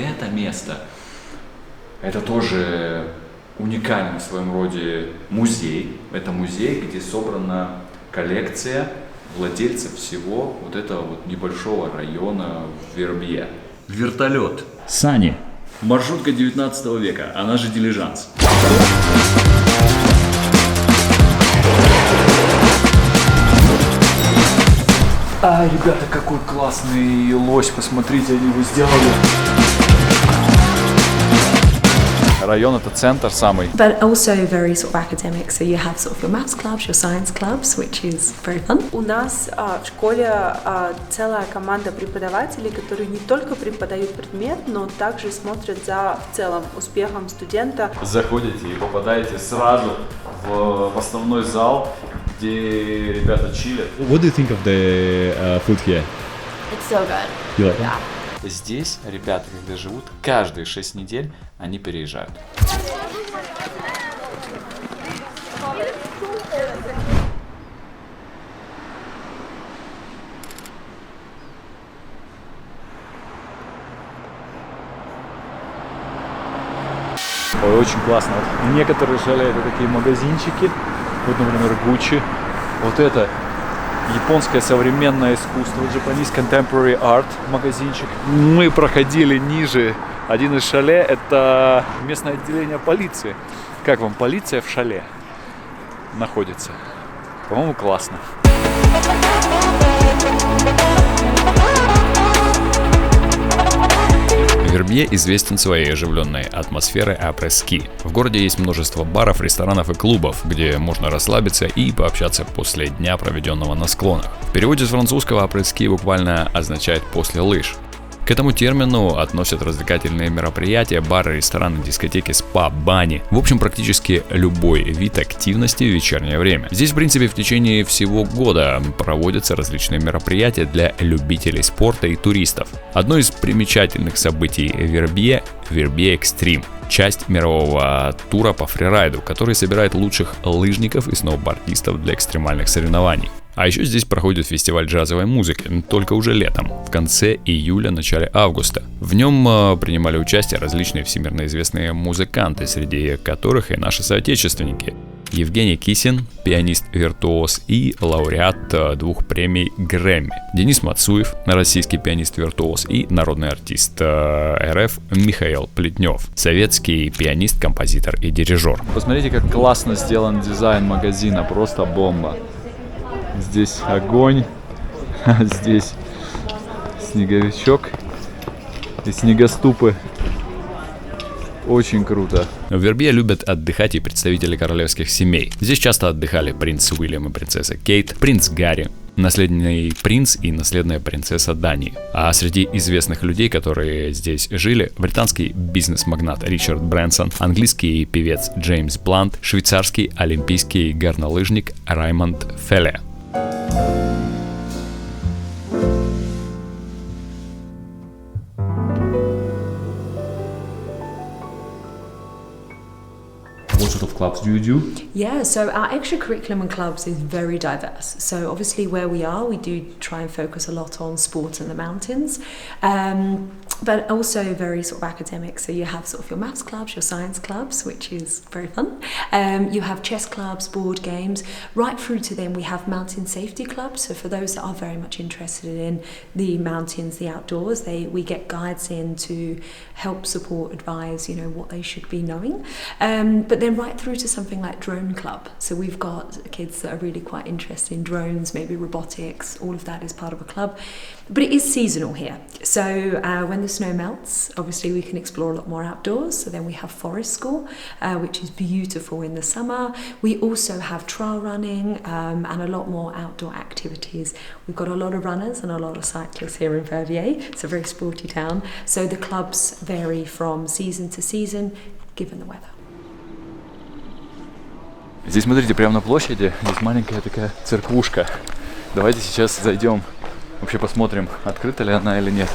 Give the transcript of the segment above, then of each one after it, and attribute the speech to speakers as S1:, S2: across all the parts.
S1: это место, это тоже уникальный в своем роде музей. Это музей, где собрана коллекция владельцев всего вот этого вот небольшого района Вербье. Вертолет. Сани. Маршрутка 19 века, она же дилижанс. Ребята, какой классный лось, посмотрите, они его сделали. Район это центр самый.
S2: But also very sort of academic, so you have sort of your maths clubs, your science clubs, which is very fun.
S3: У нас в школе целая команда преподавателей, которые не только преподают предмет, но также смотрят за в целом успехом студента.
S1: Заходите и попадаете сразу в основной зал, где ребята чилят.
S4: What do you think of the food here?
S5: It's so good.
S4: You like it?
S5: Yeah.
S1: Здесь ребята, когда живут, каждые 6 недель они переезжают.
S4: Ой, очень классно. Вот некоторые шале это такие магазинчики. Вот, например, Gucci. Вот это японское современное искусство, Japanese Contemporary Art магазинчик. Мы проходили ниже. Один из шале – это местное отделение полиции. Как вам полиция в шале находится? По-моему, классно.
S6: Вербье известен своей оживленной атмосферой апрес-ски. В городе есть множество баров, ресторанов и клубов, где можно расслабиться и пообщаться после дня, проведенного на склонах. В переводе с французского апрес-ски буквально означает «после лыж». К этому термину относят развлекательные мероприятия, бары, рестораны, дискотеки, спа, бани. В общем, практически любой вид активности в вечернее время. Здесь, в принципе, в течение всего года проводятся различные мероприятия для любителей спорта и туристов. Одно из примечательных событий Вербье – Вербье Экстрим. Часть мирового тура по фрирайду, который собирает лучших лыжников и сноубордистов для экстремальных соревнований. А еще здесь проходит фестиваль джазовой музыки, только уже летом, в конце июля, начале августа. В нем принимали участие различные всемирно известные музыканты, среди которых и наши соотечественники. Евгений Кисин, пианист-виртуоз и лауреат 2 премий Грэмми. Денис Мацуев, российский пианист-виртуоз и народный артист РФ Михаил Плетнев, советский пианист, композитор и дирижер.
S1: Посмотрите, как классно сделан дизайн магазина, просто бомба. Здесь огонь, здесь снеговичок и снегоступы. Очень круто.
S6: В Вербье любят отдыхать и представители королевских семей. Здесь часто отдыхали принц Уильям и принцесса Кейт, принц Гарри, наследный принц и наследная принцесса Дании. А среди известных людей, которые здесь жили, британский бизнес-магнат Ричард Брэнсон, английский певец Джеймс Блант, швейцарский олимпийский горнолыжник Раймонд Фелле.
S1: What sort of clubs do you do?
S2: Yeah, so our extracurriculum and clubs is very diverse. So obviously where we are, we do try and focus a lot on sport and the mountains, but also very sort of academic. So you have sort of your maths clubs, your science clubs, which is very fun. You have chess clubs, board games, right through to then we have mountain safety clubs. So for those that are very much interested in the mountains, the outdoors, we get guides in to help support, advise, what they should be knowing. But then right through to something like drone club. So we've got kids that are really quite interested in drones, maybe robotics, all of that is part of a club. But it is seasonal here. So when the snow melts, obviously we can explore a lot more outdoors. So then we have forest school, which is beautiful in the summer. We also have trail running and a lot more outdoor activities. We've got a lot of runners and a lot of cyclists here in Verviers. It's a very sporty town. So the clubs vary from season to season, given the weather.
S1: Здесь, смотрите, прямо на площади, здесь маленькая такая церквушка. Давайте сейчас зайдем, вообще посмотрим, открыта ли она или нет.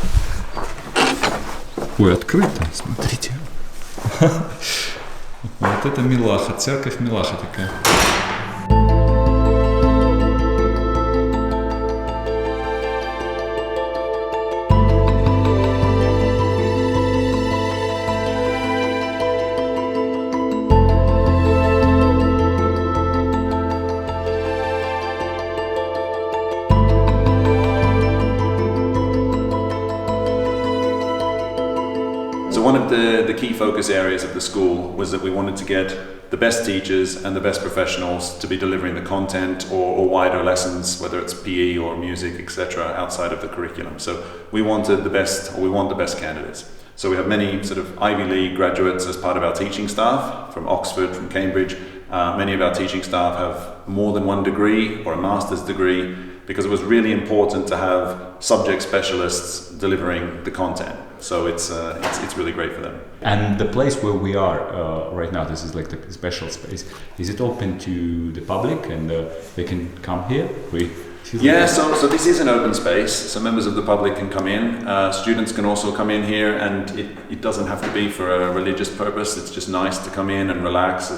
S4: Ой, открыто, смотрите. Вот это милаха, церковь милаха такая.
S5: one of the key focus areas of the school was that we wanted to get the best teachers and the best professionals to be delivering the content or wider lessons, whether it's PE or music, etc., outside of the curriculum. So we want the best candidates. So we have many sort of Ivy League graduates as part of our teaching staff from Oxford, from Cambridge. Many of our teaching staff have more than one degree or a master's degree, because it was really important to have subject specialists delivering the content. So it's really great for them.
S7: And the place where we are right now, this is like the special space. Is it open to the public and they can come here?
S5: Yeah, so this is an open space, so members of the public can come in. Students can also come in here, and it doesn't have to be for a religious purpose. It's just nice to come in and relax.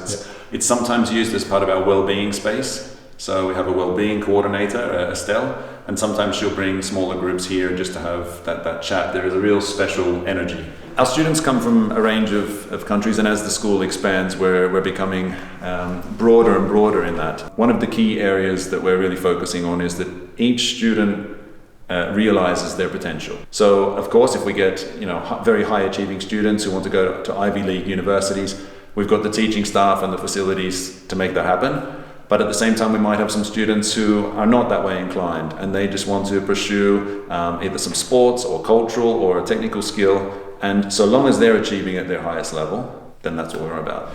S5: It's sometimes used as part of our well-being space. So we have a well-being coordinator, Estelle, and sometimes she'll bring smaller groups here just to have that chat. There is a real special energy. Our students come from a range of countries, and as the school expands, we're becoming broader and broader in that. One of the key areas that we're really focusing on is that each student realizes their potential. So, of course, if we get very high achieving students who want to go to Ivy League universities, we've got the teaching staff and the facilities to make that happen. But at the same time, we might have some students who are not that way inclined, and they just want to pursue either some sports or cultural or a technical skill. And so long as they're achieving at their highest level, then that's what we're about.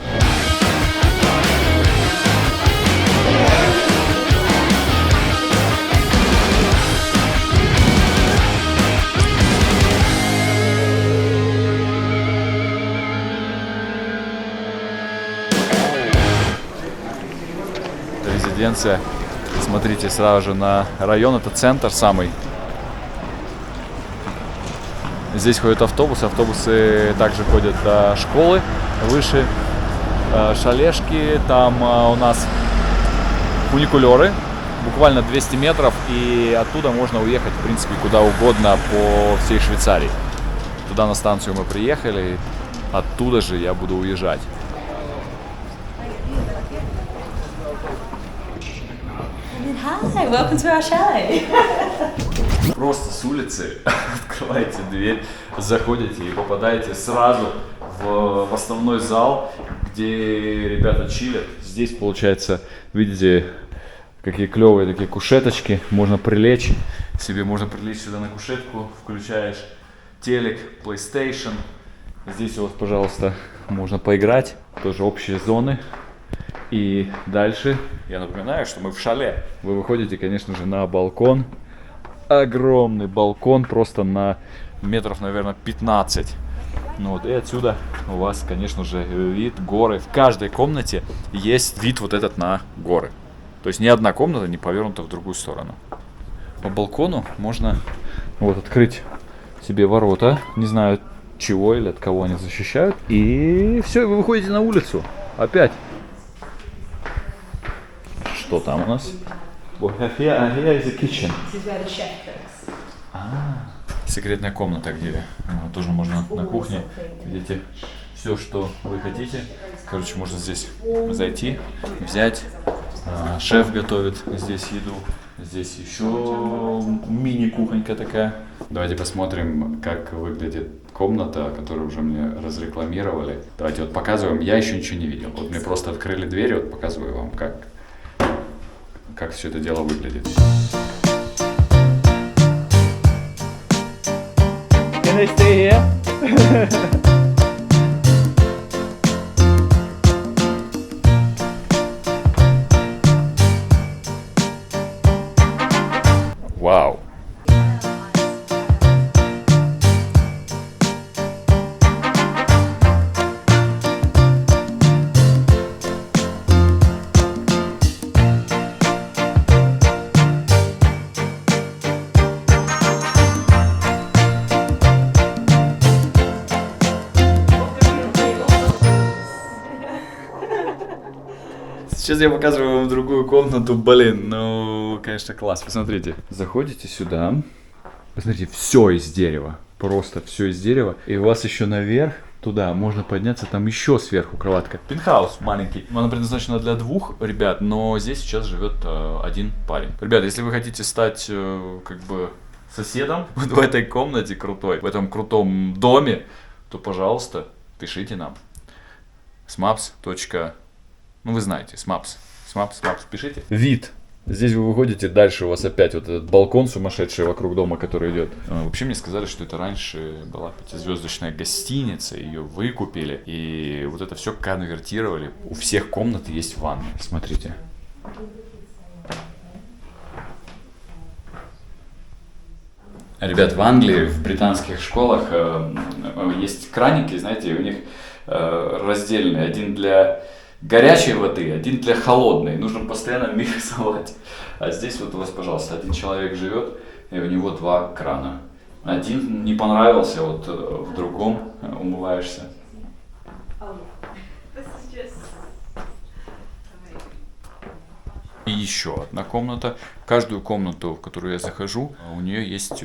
S4: Резиденция. Смотрите сразу же на район, это центр самый. Здесь ходят автобусы также ходят до школы, выше шалешки, там у нас фуникулеры, буквально 200 метров, и оттуда можно уехать, в принципе, куда угодно по всей Швейцарии. Туда на станцию мы приехали, оттуда же я буду уезжать.
S2: Hi, welcome to our chalet.
S4: Просто с улицы открываете дверь, заходите и попадаете сразу в основной зал, где ребята чилят. Здесь, получается, видите, какие клевые такие кушеточки. Можно прилечь сюда на кушетку, включаешь телек, PlayStation. Здесь вот, пожалуйста, можно поиграть, тоже общие зоны. И дальше я напоминаю, что мы в шале. Вы выходите, конечно же, на балкон. Огромный балкон, просто на метров, наверное, 15. Ну вот, и отсюда у вас, конечно же, вид горы. В каждой комнате есть вид вот этот на горы. То есть ни одна комната не повернута в другую сторону. По балкону можно вот открыть себе ворота. Не знаю чего или от кого они защищают. И все, вы выходите на улицу. Опять. Что там у нас? Here is the kitchen.
S2: This is where the chef cooks.
S4: Секретная комната, где тоже можно на кухне. Видите, все, что вы хотите. Короче, можно здесь зайти, взять. Шеф готовит здесь еду. Здесь еще мини-кухонька такая. Давайте посмотрим, как выглядит комната, которую уже мне разрекламировали. Давайте вот показываем. Я еще ничего не видел. Вот мне просто открыли дверь, вот показываю вам, как все это дело выглядит. Can I stay here? Вау! Сейчас я показываю вам другую комнату, ну, конечно, класс. Посмотрите, заходите сюда, посмотрите, все из дерева, просто все из дерева. И у вас еще наверх, туда можно подняться, там еще сверху кроватка. Пентхаус маленький, она предназначена для 2 ребят, но здесь сейчас живет 1 парень. Ребята, если вы хотите стать, соседом вот в этой комнате крутой, в этом крутом доме, то, пожалуйста, пишите нам. smaps. Ну, вы знаете, smaps, пишите. Вид. Здесь вы выходите, дальше у вас опять вот этот балкон сумасшедший вокруг дома, который идет. Вообще мне сказали, что это раньше была 5-звездочная гостиница, ее выкупили, и вот это все конвертировали. У всех комнат есть ванны. Смотрите. Ребят, в Англии, в британских школах есть краники, знаете, у них раздельные. Один для горячей воды, один для холодной. Нужно постоянно миксовать. А здесь вот у вас, пожалуйста, один человек живет, и у него 2 крана. Один не понравился, вот в другом умываешься. И еще одна комната. Каждую комнату, в которую я захожу, у нее есть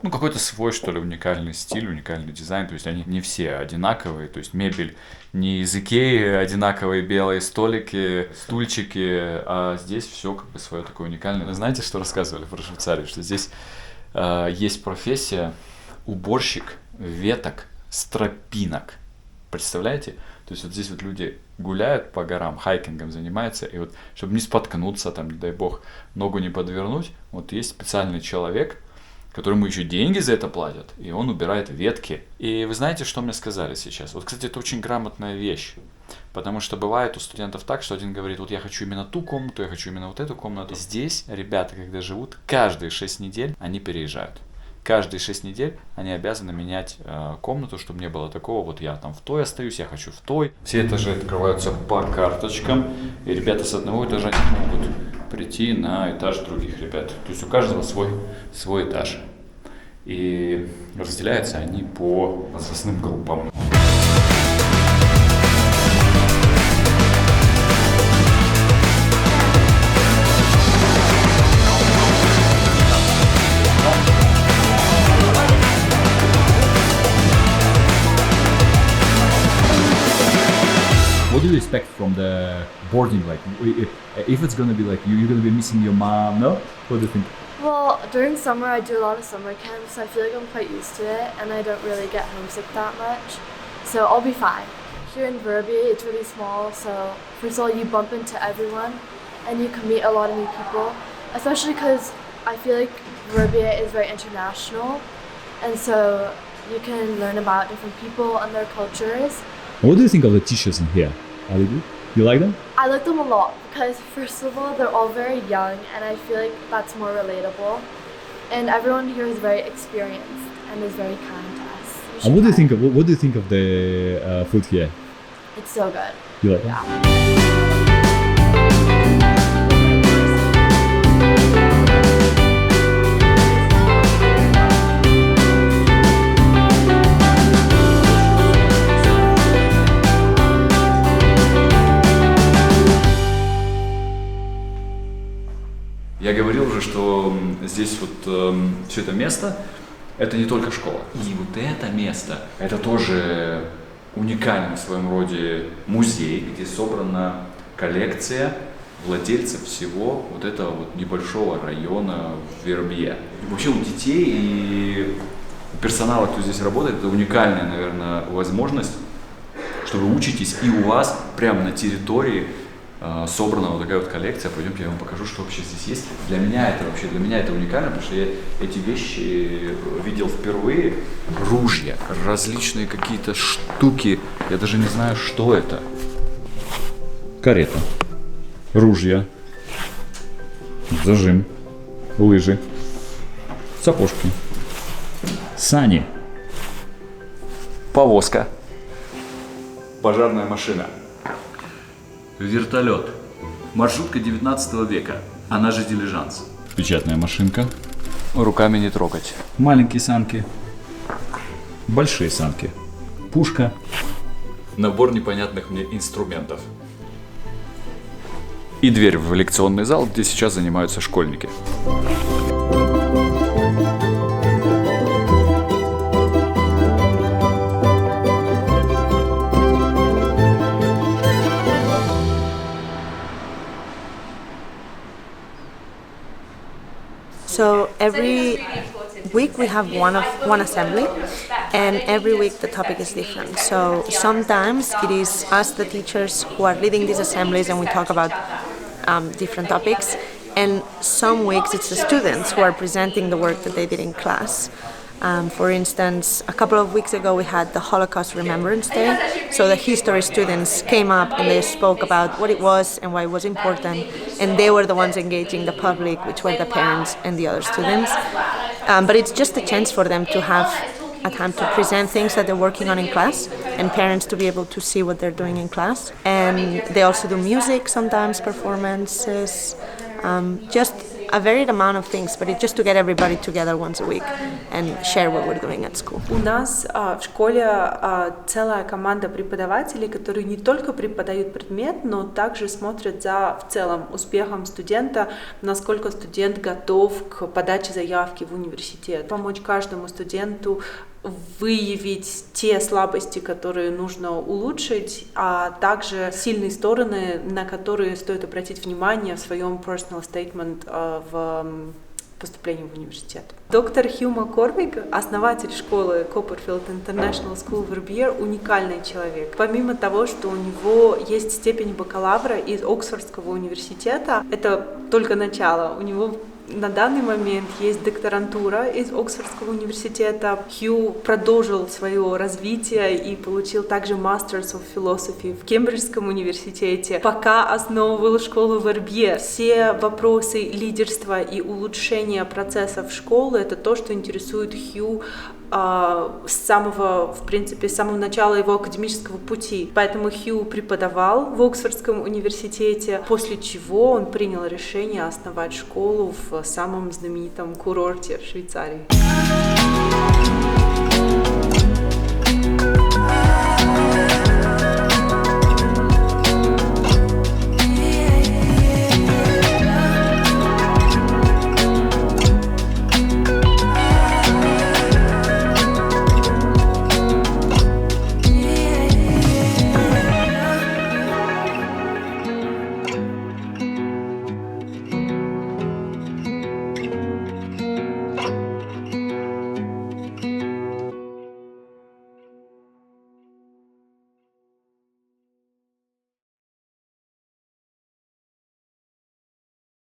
S4: какой-то свой, что ли, уникальный стиль, уникальный дизайн. То есть они не все одинаковые. То есть мебель не из Икеи, одинаковые белые столики, стульчики, а здесь все как бы свое такое уникальное. Вы знаете, что рассказывали про Швейцарию? Что здесь есть профессия уборщик веток с тропинок. Представляете? То есть вот здесь вот люди гуляют по горам, хайкингом занимаются, и вот, чтобы не споткнуться, там, не дай бог, ногу не подвернуть, вот есть специальный человек, которому еще деньги за это платят, и он убирает ветки. И вы знаете, что мне сказали сейчас? Вот, кстати, это очень грамотная вещь, потому что бывает у студентов так, что один говорит, вот я хочу именно ту комнату, я хочу именно вот эту комнату. Здесь ребята, когда живут, каждые 6 недель они переезжают. Каждые 6 недель они обязаны менять комнату, чтобы не было такого, вот я там в той остаюсь, я хочу в той. Все этажи открываются по карточкам, и ребята с одного этажа не могут прийти на этаж других ребят. То есть у каждого свой этаж. И разделяются они по возрастным группам.
S7: What do you expect from the boarding? Like, if it's gonna be like you're gonna be missing your mom, no? What do you think?
S8: Well, during summer I do a lot of summer camps. I feel like I'm quite used to it, and I don't really get homesick that much, so I'll be fine. Here in Verbier, it's really small, so first of all you bump into everyone, and you can meet a lot of new people, especially because I feel like Verbier is very international, and so you can learn about different people and their cultures.
S7: What do you think of the teachers in here? Are they good? You like them?
S8: I like them a lot because first of all they're all very young, and I feel like that's more relatable, and everyone here is very experienced and is very kind to us.
S7: And what do you think of the food here?
S8: It's so good.
S7: You like it?
S8: Yeah.
S1: Я говорил уже, что здесь вот все это место, это не только школа. И вот это место, это тоже уникальный в своем роде музей, где собрана коллекция владельцев всего вот этого вот небольшого района в Вербье. И вообще у детей и у персонала, кто здесь работает, это уникальная, наверное, возможность, что вы учитесь, и у вас прямо на территории собрана вот такая вот коллекция. Пойдемте, я вам покажу, что вообще здесь есть. Для меня это уникально, потому что я эти вещи видел впервые. Ружья, различные какие-то штуки. Я даже не знаю, что это.
S4: Карета. Ружья. Зажим. Лыжи. Сапожки. Сани.
S1: Повозка. Пожарная машина. Вертолет. Маршрутка 19 века. Она же дилижанс.
S4: Печатная машинка.
S1: Руками не трогать.
S4: Маленькие санки. Большие санки. Пушка.
S1: Набор непонятных мне инструментов. И дверь в лекционный зал, где сейчас занимаются школьники.
S3: So every week we have one assembly,
S9: and every week the topic is different. So sometimes it is us, the teachers, who are leading these assemblies, and we talk about different topics. And some weeks it's the students who are presenting the work that they did in class. For instance, a couple of weeks ago we had the Holocaust Remembrance Day. So the history students came up and they spoke about what it was and why it was important. And they were the ones engaging the public, which were the parents and the other students. But it's just a chance for them to have a time to present things that they're working on in class, and parents to be able to see what they're doing in class. And they also do music sometimes, performances, just a varied amount of things, but it's just to get everybody together once a week and share what we're doing at school.
S3: У нас в школе целая команда преподавателей, которые не только преподают предмет, но также смотрят за в целом успехом студента, насколько студент готов к подаче заявки в университет. Помочь каждому студенту выявить те слабости, которые нужно улучшить, а также сильные стороны, на которые стоит обратить внимание в своем personal statement в поступлении в университет. Доктор Хью Маккормик, основатель школы Copperfield International School Verbier, уникальный человек. Помимо того, что у него есть степень бакалавра из Оксфордского университета, это только начало. У него на данный момент есть докторантура из Оксфордского университета. Хью продолжил свое развитие и получил также Masters of Philosophy в Кембриджском университете, пока основывал школу Verbier. Все вопросы лидерства и улучшения процессов школы — это то, что интересует Хью с самого начала его академического пути. Поэтому Хью преподавал в Оксфордском университете, после чего он принял решение основать школу в самом знаменитом курорте в Швейцарии.